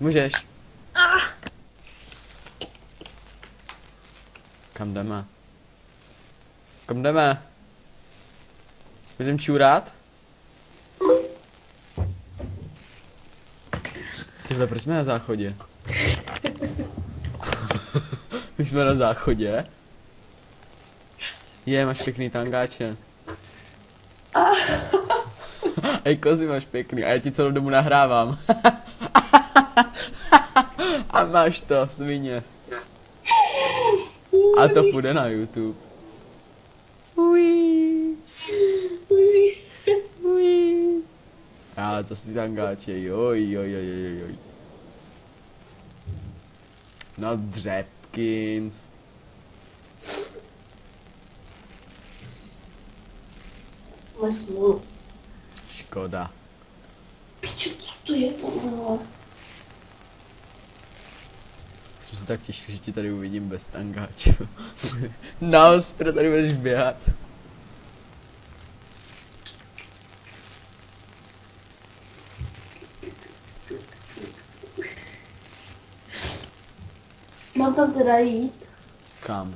Můžeš. Kam jdeme? Kam jdeme? Budem čůrat? Tyhle, proč jsme na záchodě? My jsme na záchodě? Máš pěkný tangáče. Ej, kozy máš pěkný, a já ti celou dobu nahrávám. A máš to, svině. A to půjde na YouTube. A co si tangáče, joj. No Dřepkins. Smyslu. Škoda. Piče, co to je tohle? Jsem se tak těšil, že ti tady uvidím bez tangáčů. Naostro tady budeš běhat. Mám tam teda jít Kam?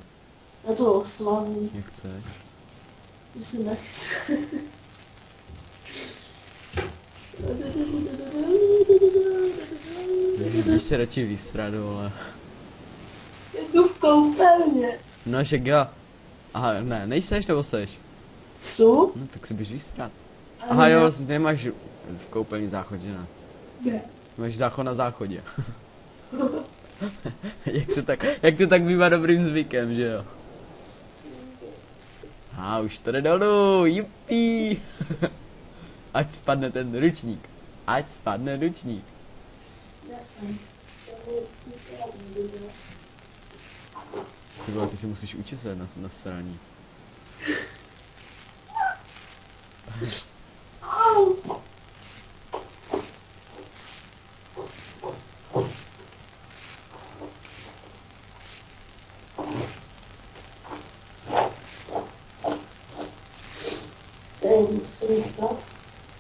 na tu oslavu. Jak chceš? Jestli nechci. Když se radši vysradu, ale... Jdu v koupelně. No však jo. Aha, ne, nejseš nebo seš? Jsou? No tak si běž vysrat. Aha jo, nemáš v koupelní záchodě, ne? Ne. Máš záchod na záchodě. jak to tak bývá dobrým zvykem, že jo? A už to jde dolů, jippí. Ať spadne ten ručník. Ať spadne ručník. Ty vole, ty si musíš učit se na sraní.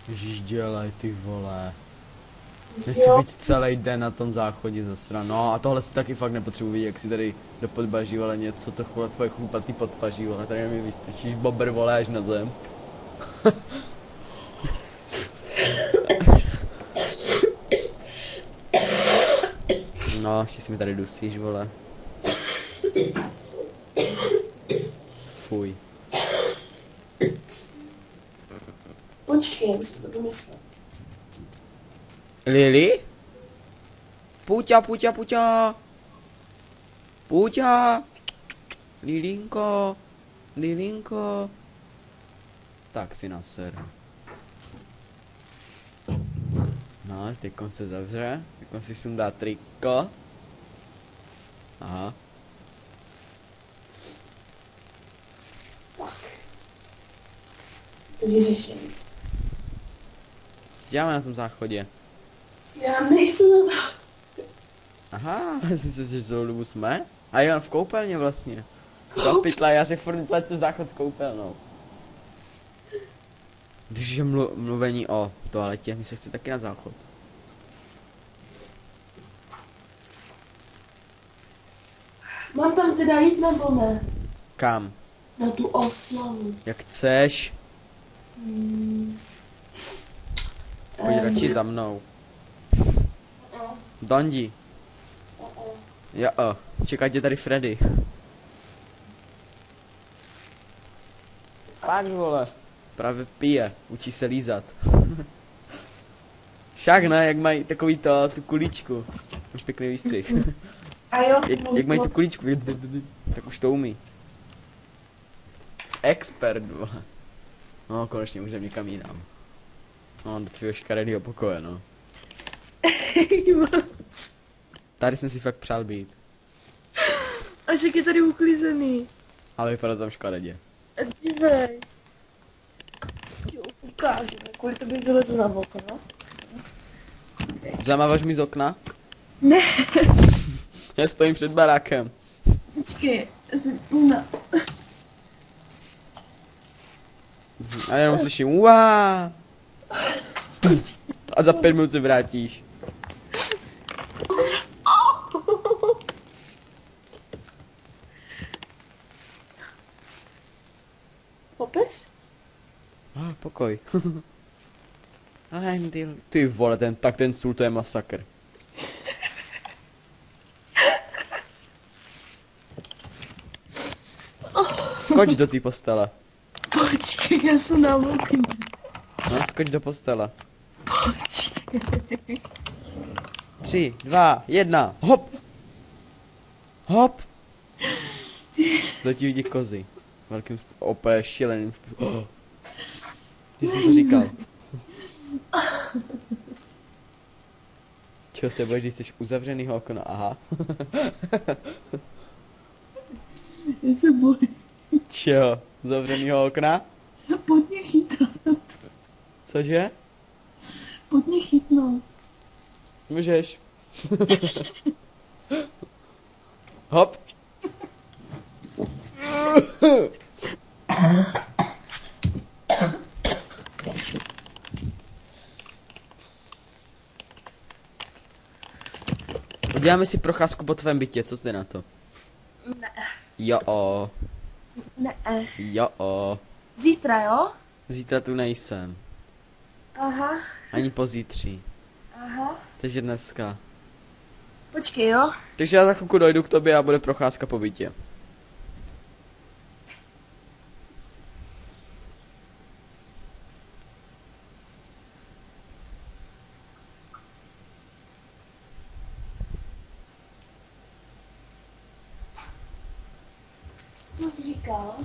Ježíš, dělej, ty vole. Nechci být celý den na tom záchodě zasran. No a tohle si taky fakt nepotřebuji vidět, jak si tady do podpaží, ale něco, to chůle tvoje chlupatý podpaží, ale tady mi vystrčíš bobr, vole, až na zem. No, ještě si mi tady dusíš, vole. Fuj. Počkej, já si to domyslel. Lili? Puťa. Puťa. Lilinko. Tak si naser. No, teďkon se zavře. Teďkon si sundá triko. Aha. Tak. To vyřešení. Co děláme na tom záchodě? Já nejsem na to. Aha, myslím si, že celou dobu jsme? A jo, v koupelně vlastně. To pytla, já si furt pletu záchod s koupelnou. Když je mluvení o toaletě, mi se chce taky na záchod. Mám tam teda jít nebo ne? Kam? Na tu oslavu. Jak chceš? Pojď radši za mnou. Dondi. Jo, čeká tě tady Freddy. Fakt, vole. Právě pije, učí se lízat. Však ne, jak mají takový tu kuličku. Už pěkný výstřih. A jo, jak mají tu kuličku, tak už to umí. Expert, vole. No, konečně už jdem někam jinam. No, do tvýho škaredýho pokoje, no. Tady jsem si fakt přál být. Až jak je tady uklizený. Ale vypadá tam škaredě. Dívej. Jo, ukážu, kvůli tobě vylezu na okno. Zamáváš mi z okna? Ne. Já stojím před barákem. Počkej, já jsem una. A jenom slyším uá. A za 5 minut se vrátíš. pokoj. Ty vole, ten stůl, to je masakr. Skoč do té postele. Počkej, já jsem na okně. No, skoč do postele. Počkej. 3, 2, 1, hop! Hop! Zatím vidí kozy. Velkým opět šíleným způsobem. Oh. Ty jsi to říkal. Čeho se bojíš, když jsi uzavřenýho okna? Aha. Já se bojím. Čeho? Uzavřenýho okna? Pojď mě chytnout. Cože? Pojď mě chytnout. Můžeš. Hop. Uděláme si procházku po tvém bytě, co ty na to? Ne. Jo. Ne. Jo. Zítra, jo? Zítra tu nejsem. Aha. Ani pozítří. Aha. Takže dneska. Počkej, jo? Takže já za chvilku dojdu k tobě a bude procházka po bytě. Co jsi říkal?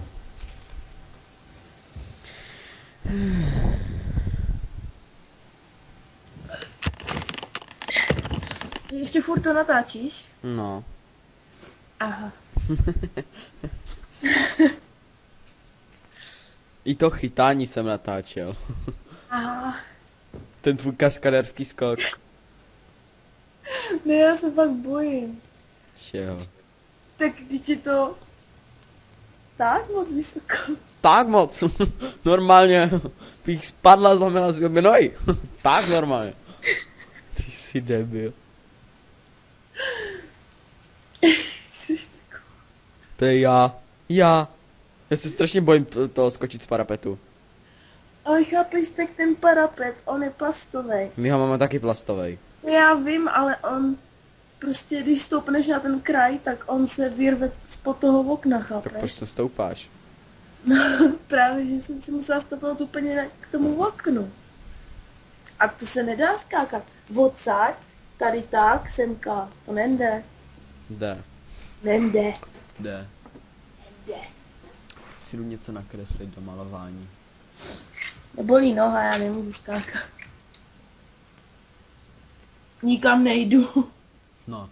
Ještě furt to natáčíš? No. Aha. I to chytání jsem natáčel. Aha. Ten tvůj kaskaderský skok. Ne, já se fakt bojím. Čeho? Tak teď je to tak moc vysoko. Tak moc. Normálně bych spadla, zlomila si obě nohy. Tak normálně. Ty jsi debil. Jsi takový. To je já. Já se strašně bojím toho skočit z parapetu. Ale chápeš, tak ten parapet, on je plastový. My ho máme taky plastovej. Já vím, ale on prostě, když stoupneš na ten kraj, tak on se vyrve spod toho okna, Tak proč chápeš? to stoupáš? No, právě, že jsem si musela stoupnout úplně k tomu oknu. A to se nedá skákat. Odsaď, tady tak, semka, to nejde. Jde. Nejde. Jde. Nejde. Si jdu něco nakreslit do malování. Nebolí noha, já nemůžu skákat. Nikam nejdu. No.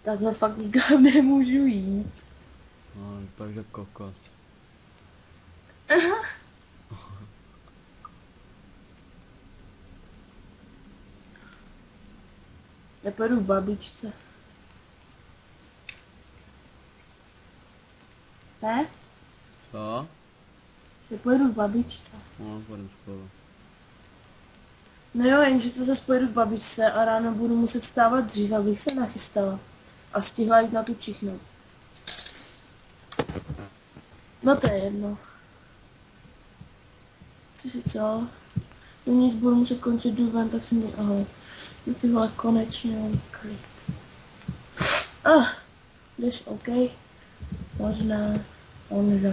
Takhle fakt nikam nemůžu jít. No, vypadáš jak kokot. Já pojedu v babičce. Ne? Co? Já pojedu v babičce. No, půjdem spolu. No jo, jenže to zase pojedu v babičce a ráno budu muset stávat dřív, abych se nachystala. A stihla jít na tu čichnu. No to je jedno. Cože co? No nic, budu muset končit jdu ven, tak si mi... Ahoj. No ty vole, konečně mám klid. Jdeš OK? Možná. Možná.